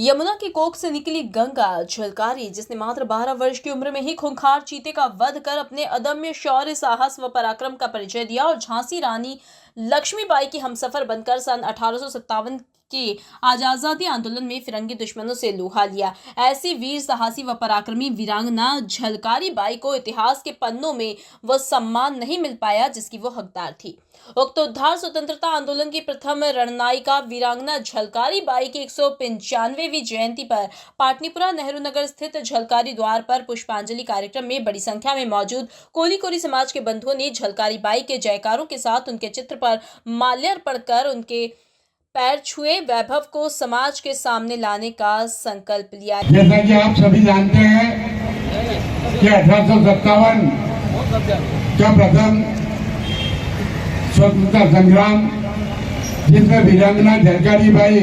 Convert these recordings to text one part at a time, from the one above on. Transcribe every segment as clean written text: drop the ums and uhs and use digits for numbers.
यमुना की कोख से निकली गंगा झलकारी, जिसने मात्र 12 वर्ष की उम्र में ही खूंखार चीते का वध कर अपने अदम्य शौर्य, साहस व पराक्रम का परिचय दिया और झांसी रानी लक्ष्मीबाई की हमसफर बनकर सन 1857 के आजादी आंदोलन में फिरंगी दुश्मनों से लोहा लिया। ऐसी वीर साहसी व पराक्रमी वीरांगना झलकारी बाई को इतिहास के पन्नों में वह सम्मान नहीं मिल पाया जिसकी वो हकदार थी। उक्त उद्धार स्वतंत्रता आंदोलन की प्रथम रणनायिका वीरांगना झलकारी बाई की 195वीं जयंती पर पाटनीपुरा नेहरू नगर स्थित झलकारी द्वार पर पुष्पांजलि कार्यक्रम में बड़ी संख्या में मौजूद कोली कोरी समाज के बंधुओं ने झलकारी बाई के जयकारों के साथ उनके चित्र पर माल्यार्पण कर उनके पैर छुए, वैभव को समाज के सामने लाने का संकल्प लिया। जैसा कि आप सभी जानते हैं कि 1857 का प्रथम स्वतंत्रता संग्राम, जिसमें वीरांगना झलकारी बाई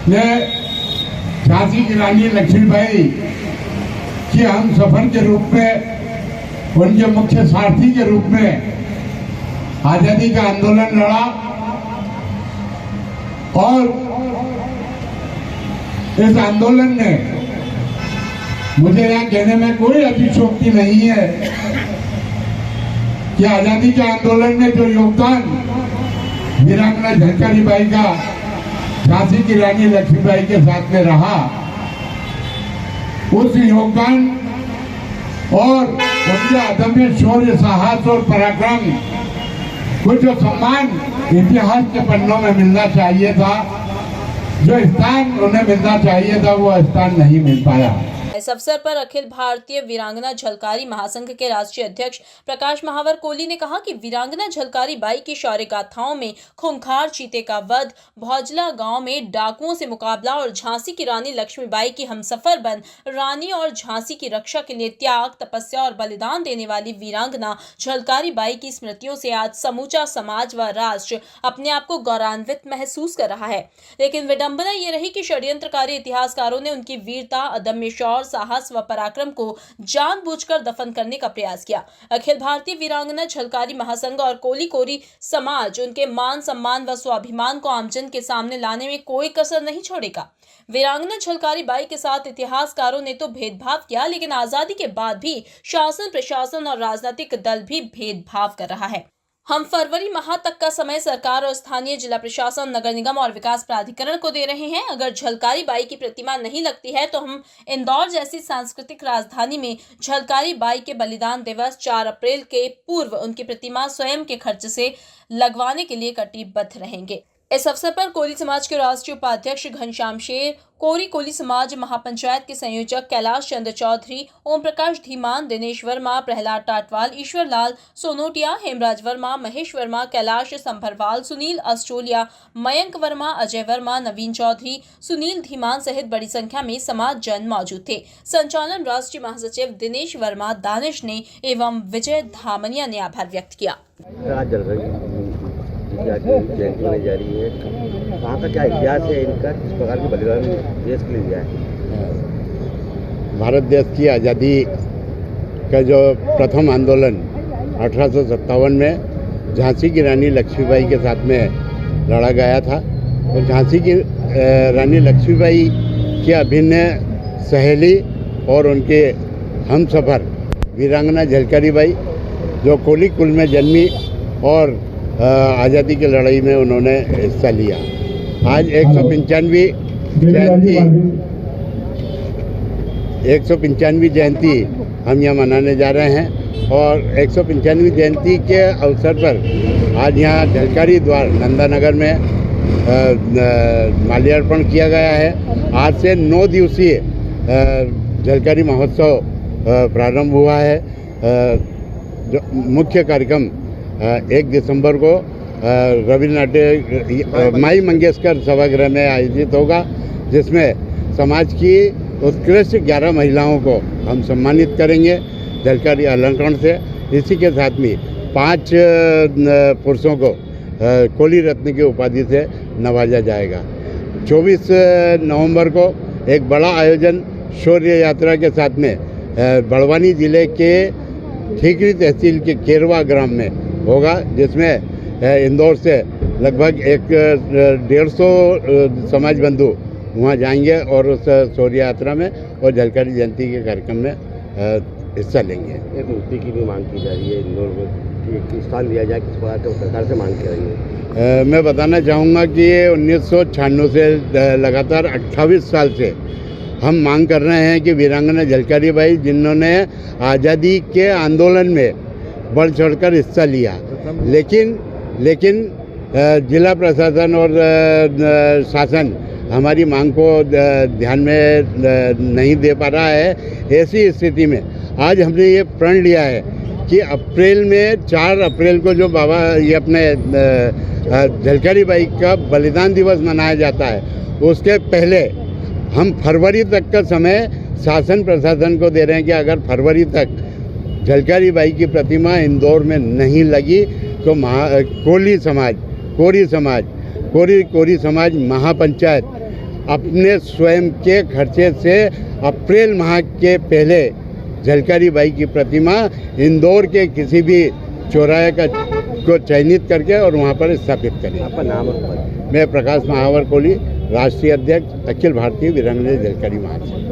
ने झांसी की रानी लक्ष्मीबाई की हम सफर के रूप में, उनके मुख्य सारथी के रूप में आजादी का आंदोलन लड़ा और इस आंदोलन ने, मुझे यहाँ कहने में कोई अतिशयोक्ति नहीं है कि आजादी के आंदोलन में जो योगदान वीरांगना झलकारी बाई का झांसी की रानी लक्ष्मीबाई के साथ में रहा, उस योगदान और उनके अदम्य शौर्य, साहस और पराक्रम को जो सम्मान इतिहास के पन्नों में मिलना चाहिए था, जो स्थान उन्हें मिलना चाहिए था, वो स्थान नहीं मिल पाया। इस अवसर पर अखिल भारतीय वीरांगना झलकारी महासंघ के राष्ट्रीय अध्यक्ष प्रकाश महावर कोली ने कहा कि वीरांगना झलकारी बाई की शौर्य गाथाओं में खूंखार चीते का वध, भौजला गांव में डाकुओं से मुकाबला और झांसी की रानी लक्ष्मीबाई की हमसफर बन रानी और झांसी की रक्षा के लिए त्याग, तपस्या और बलिदान देने वाली वीरांगना झलकारी बाई की स्मृतियों से आज समूचा समाज व राष्ट्र अपने आप को गौरवान्वित महसूस कर रहा है। लेकिन विडंबना ये रही कि षड्यंत्रकारी इतिहासकारों ने उनकी वीरता, अदम्य शौर्य, साहस व पराक्रम को जानबूझकर दफन करने का प्रयास किया। अखिल भारतीय वीरांगना झलकारी महासंघ और कोली कोरी समाज उनके मान सम्मान व स्वाभिमान को आमजन के सामने लाने में कोई कसर नहीं छोड़ेगा। वीरांगना झलकारी बाई के साथ इतिहासकारों ने तो भेदभाव किया, लेकिन आजादी के बाद भी शासन, प्रशासन और राजनीतिक दल भी भेदभाव कर रहा है। हम फरवरी माह तक का समय सरकार और स्थानीय जिला प्रशासन, नगर निगम और विकास प्राधिकरण को दे रहे हैं। अगर झलकारी बाई की प्रतिमा नहीं लगती है तो हम इंदौर जैसी सांस्कृतिक राजधानी में झलकारी बाई के बलिदान दिवस 4 अप्रैल के पूर्व उनकी प्रतिमा स्वयं के खर्च से लगवाने के लिए कटिबद्ध रहेंगे। इस अवसर पर कोली समाज के राष्ट्रीय उपाध्यक्ष घनश्याम शेर, कोली समाज महापंचायत के संयोजक कैलाश चंद्र चौधरी, ओम प्रकाश धीमान, दिनेश वर्मा, प्रहलाद टाटवाल, ईश्वर लाल सोनोटिया, हेमराज वर्मा, महेश वर्मा, कैलाश संभरवाल, सुनील अस्ट्रोलिया, मयंक वर्मा, अजय वर्मा, नवीन चौधरी, सुनील धीमान सहित बड़ी संख्या में समाज जन मौजूद थे। संचालन राष्ट्रीय महासचिव दिनेश वर्मा, दानिश ने एवं विजय धामनिया ने आभार व्यक्त किया। जयंती मनाई जा रही है, वहाँ का क्या इतिहास है इनका, किस प्रकार के बलिदान देश के लिए दिया है? भारत देश की आज़ादी का जो प्रथम आंदोलन 1857 में झांसी की रानी लक्ष्मीबाई के साथ में लड़ा गया था, और झांसी की रानी लक्ष्मीबाई की अभिन्न सहेली और उनके हमसफर वीरांगना झलकारी बाई, जो कोली कुल में जन्मी और आज़ादी की लड़ाई में उन्होंने हिस्सा लिया। आज 195वीं जयंती हम यहाँ मनाने जा रहे हैं, और 195वीं जयंती के अवसर पर आज यहाँ झलकारी द्वार नंदानगर में माल्यार्पण किया गया है। आज से 9 दिवसीय झलकारी महोत्सव प्रारंभ हुआ है। जो मुख्य कार्यक्रम 1 दिसंबर को रविन्द्रनाथ माई मंगेशकर सभागृह में आयोजित होगा, जिसमें समाज की उत्कृष्ट 11 महिलाओं को हम सम्मानित करेंगे झलकारी अलंकरण से। इसी के साथ में 5 पुरुषों को कोली रत्न की उपाधि से नवाजा जाएगा। 24 नवंबर को एक बड़ा आयोजन शौर्य यात्रा के साथ में बड़वानी जिले के ठीकरी तहसील के केरवा ग्राम में होगा, जिसमें इंदौर से लगभग 150 समाज बंधु वहाँ जाएंगे और उस शौर्य यात्रा में और झलकारी जयंती के कार्यक्रम में हिस्सा लेंगे। एक मूर्ति की भी मांग की जा रही है इंदौर में कि स्थान दिया जाए, किस प्रकार की सरकार से मांग कर रही है? मैं बताना चाहूँगा कि ये 1996 से लगातार 28 साल से हम मांग कर रहे हैं कि वीरांगना झलकारी बाई, जिन्होंने आज़ादी के आंदोलन में बढ़ चढ़कर हिस्सा लिया, लेकिन जिला प्रशासन और शासन हमारी मांग को ध्यान में नहीं दे पा रहा है। ऐसी स्थिति में आज हमने ये प्रण लिया है कि अप्रैल में 4 अप्रैल को जो बाबा ये अपने झलकारी बाई का बलिदान दिवस मनाया जाता है, उसके पहले हम फरवरी तक का समय शासन प्रशासन को दे रहे हैं कि अगर फरवरी तक झलकारी बाई की प्रतिमा इंदौर में नहीं लगी तो कोरी समाज महापंचायत अपने स्वयं के खर्चे से अप्रैल माह के पहले झलकारी बाई की प्रतिमा इंदौर के किसी भी चौराहे को चयनित करके और वहाँ पर स्थापित करें। आपका नाम और पद? मैं प्रकाश महावर कोली, राष्ट्रीय अध्यक्ष अखिल भारतीय वीरांगना झलकारी महासंघ।